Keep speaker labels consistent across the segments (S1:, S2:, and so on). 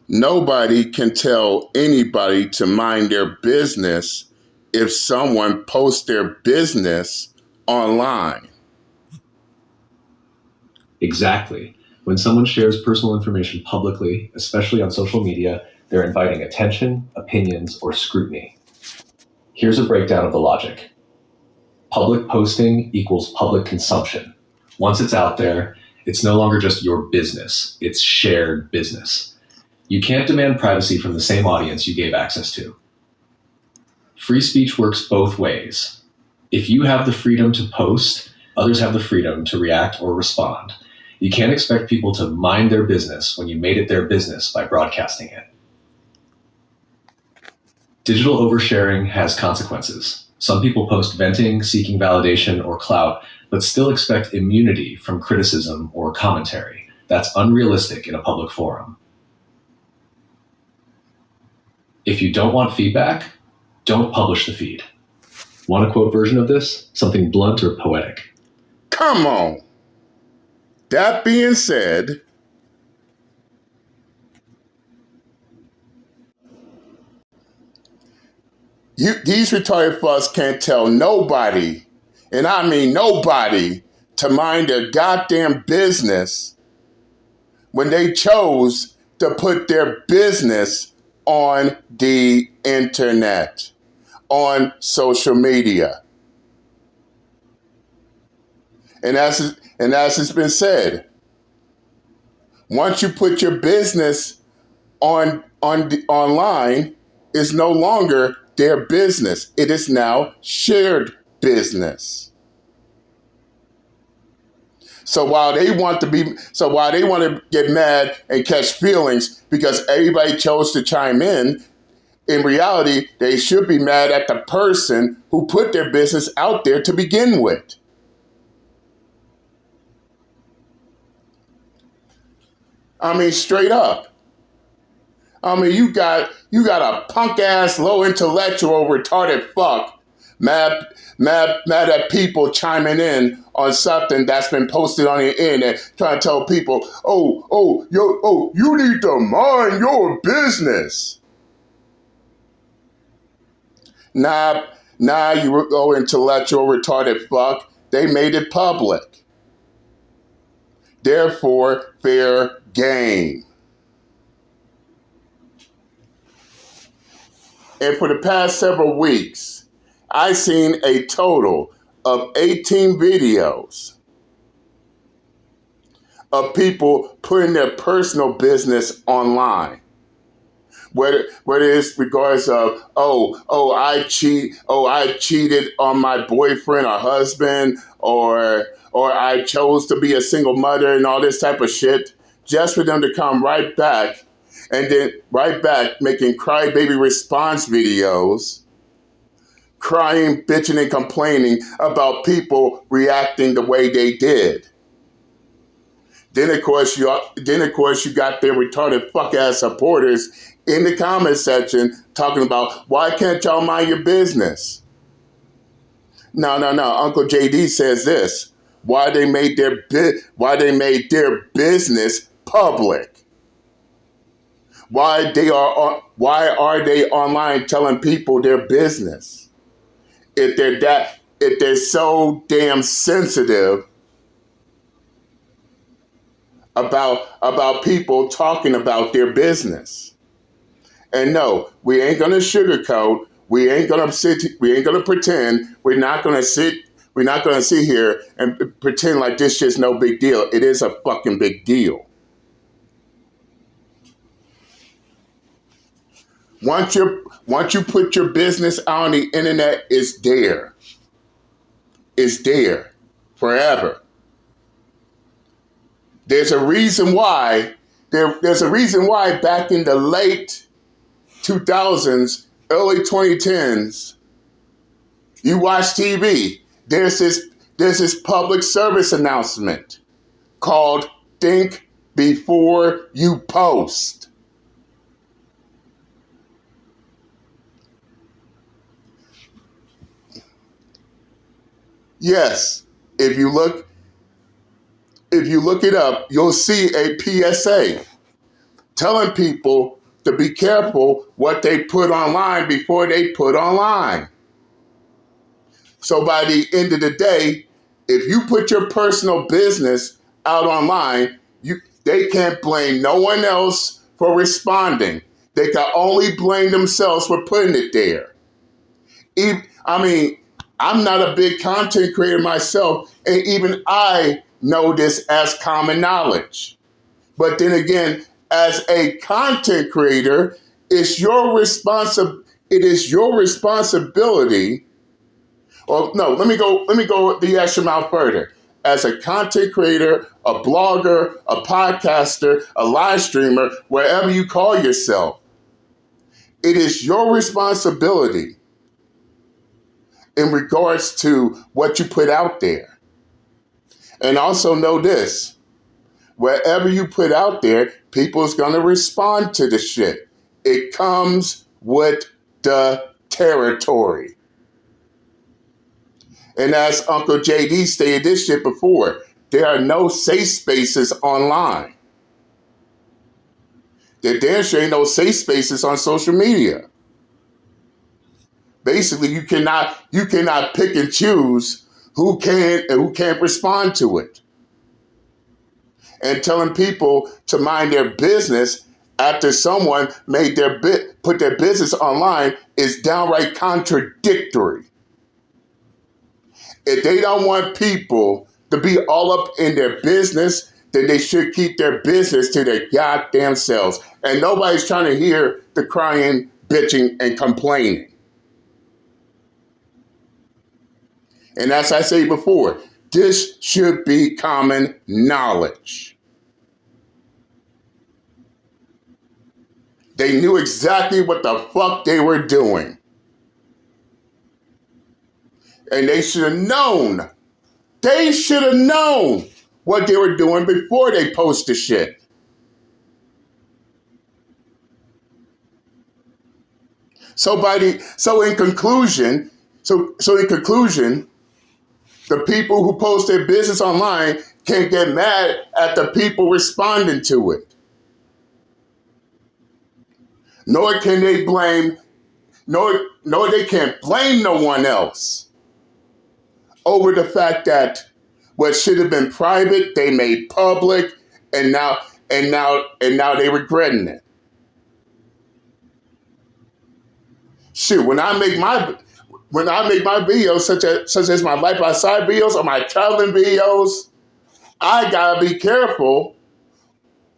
S1: Nobody can tell anybody to mind their business if someone posts their business online.
S2: Exactly. When someone shares personal information publicly, especially on social media, they're inviting attention, opinions, or scrutiny. Here's a breakdown of the logic. Public posting equals public consumption. Once it's out there, it's no longer just your business, it's shared business. You can't demand privacy from the same audience you gave access to. Free speech works both ways. If you have the freedom to post, others have the freedom to react or respond. You can't expect people to mind their business when you made it their business by broadcasting it. Digital oversharing has consequences. Some people post venting, seeking validation or clout, but still expect immunity from criticism or commentary. That's unrealistic in a public forum. If you don't want feedback, don't publish the feed. Want a quote version of this? Something blunt or poetic?
S1: Come on. That being said, these retarded fucks can't tell nobody, and I mean nobody, to mind their goddamn business when they chose to put their business on the internet, on social media. And as it's been said, once you put your business online, it's no longer their business. It is now shared business. So while they want to get mad and catch feelings because everybody chose to chime in reality, they should be mad at the person who put their business out there to begin with. I mean, straight up. I mean, you got a punk ass, low intellectual, retarded fuck mad at people chiming in on something that's been posted on the internet, trying to tell people, you need to mind your business. Nah, you low intellectual, retarded fuck. They made it public. Therefore, fair game. And for the past several weeks, I've seen a total of 18 videos of people putting their personal business online. Whether it's regards of I cheated on my boyfriend or husband, or I chose to be a single mother and all this type of shit, just for them to come right back and then right back making crybaby response videos, crying, bitching, and complaining about people reacting the way they did. Then of course you got their retarded fuck ass supporters in the comment section talking about, why can't y'all mind your business? No. Uncle JD says this: why they made their business public? Why are they online telling people their business? If they're so damn sensitive about people talking about their business. And no, we ain't gonna sugarcoat. We ain't gonna pretend. We're not gonna sit here and pretend like this shit's no big deal. It is a fucking big deal. Once you put your business on the internet, it's there. It's there forever. There's a reason why back in the late 2000s, early 2010s, you watch TV, there's this public service announcement called Think Before You Post. Yes, if you look it up, you'll see a PSA. telling people to be careful what they put online before they put online. So by the end of the day, if you put your personal business out online, they can't blame no one else for responding. They can only blame themselves for putting it there. I'm not a big content creator myself, and even I know this as common knowledge. But then again, as a content creator, it is your responsibility. Or no, let me go the extra mile further. As a content creator, a blogger, a podcaster, a live streamer, wherever you call yourself, it is your responsibility in regards to what you put out there. And also know this, wherever you put out there, people's gonna respond to the shit. It comes with the territory. And as Uncle JD stated this shit before, there are no safe spaces online. There sure ain't no safe spaces on social media. Basically, you cannot pick and choose who can and who can't respond to it. And telling people to mind their business after someone put their business online is downright contradictory. If they don't want people to be all up in their business, then they should keep their business to their goddamn selves. And nobody's trying to hear the crying, bitching, and complaining. And as I say before, this should be common knowledge. They knew exactly what the fuck they were doing. And they should have known. They should have known what they were doing before they post the shit. So in conclusion, the people who post their business online can't get mad at the people responding to it. Nor can they blame, nor they can't blame no one else over the fact that what should have been private, they made public, and now they regretting it. Shit, when I make my videos, such as my life outside videos or my traveling videos, I gotta be careful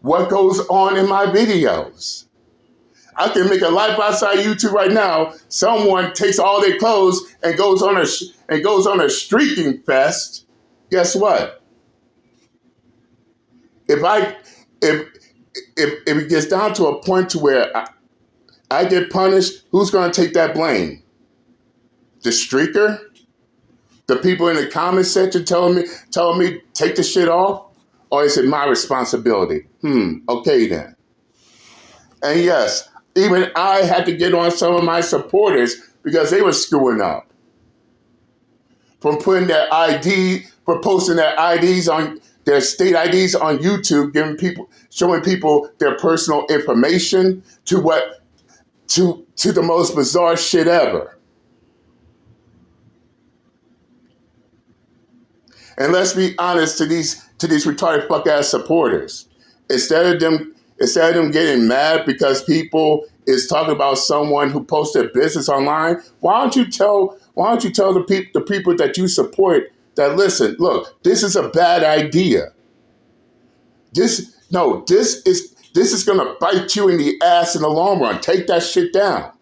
S1: what goes on in my videos. I can make a life outside YouTube right now. Someone takes all their clothes and goes on a streaking fest. Guess what? If it gets down to a point to where I get punished, who's going to take that blame? The streaker? The people in the comment section telling me take the shit off? Or is it my responsibility? Okay then. And yes, even I had to get on some of my supporters because they were screwing up. From posting their IDs on their state IDs on YouTube, showing people their personal information to the most bizarre shit ever. And let's be honest to these retarded fuck ass supporters. Instead of them getting mad because people is talking about someone who posted business online, why don't you tell the people that you support that, listen, look, this is a bad idea. This is gonna bite you in the ass in the long run. Take that shit down.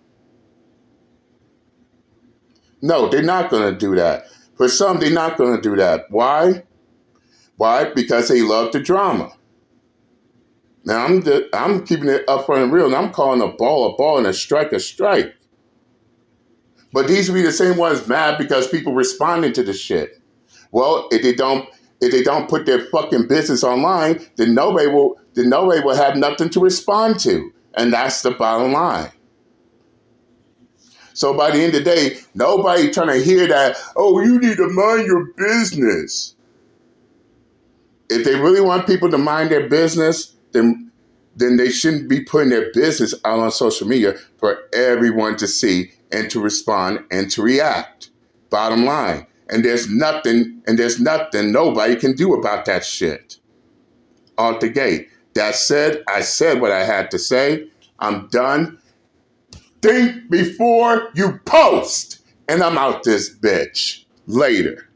S1: No, they're not gonna do that. For some, they're not gonna do that. Why? Why? Because they love the drama. Now, I'm keeping it upfront and real, and I'm calling a ball and a strike a strike. But these will be the same ones mad because people responding to the shit. Well, if they don't put their fucking business online, then nobody will have nothing to respond to. And that's the bottom line. So by the end of the day, nobody trying to hear that, oh, you need to mind your business. If they really want people to mind their business, then then they shouldn't be putting their business out on social media for everyone to see and to respond and to react. Bottom line. And there's nothing nobody can do about that shit. Out the gate. That said, I said what I had to say. I'm done. Think before you post. And I'm out this bitch. Later.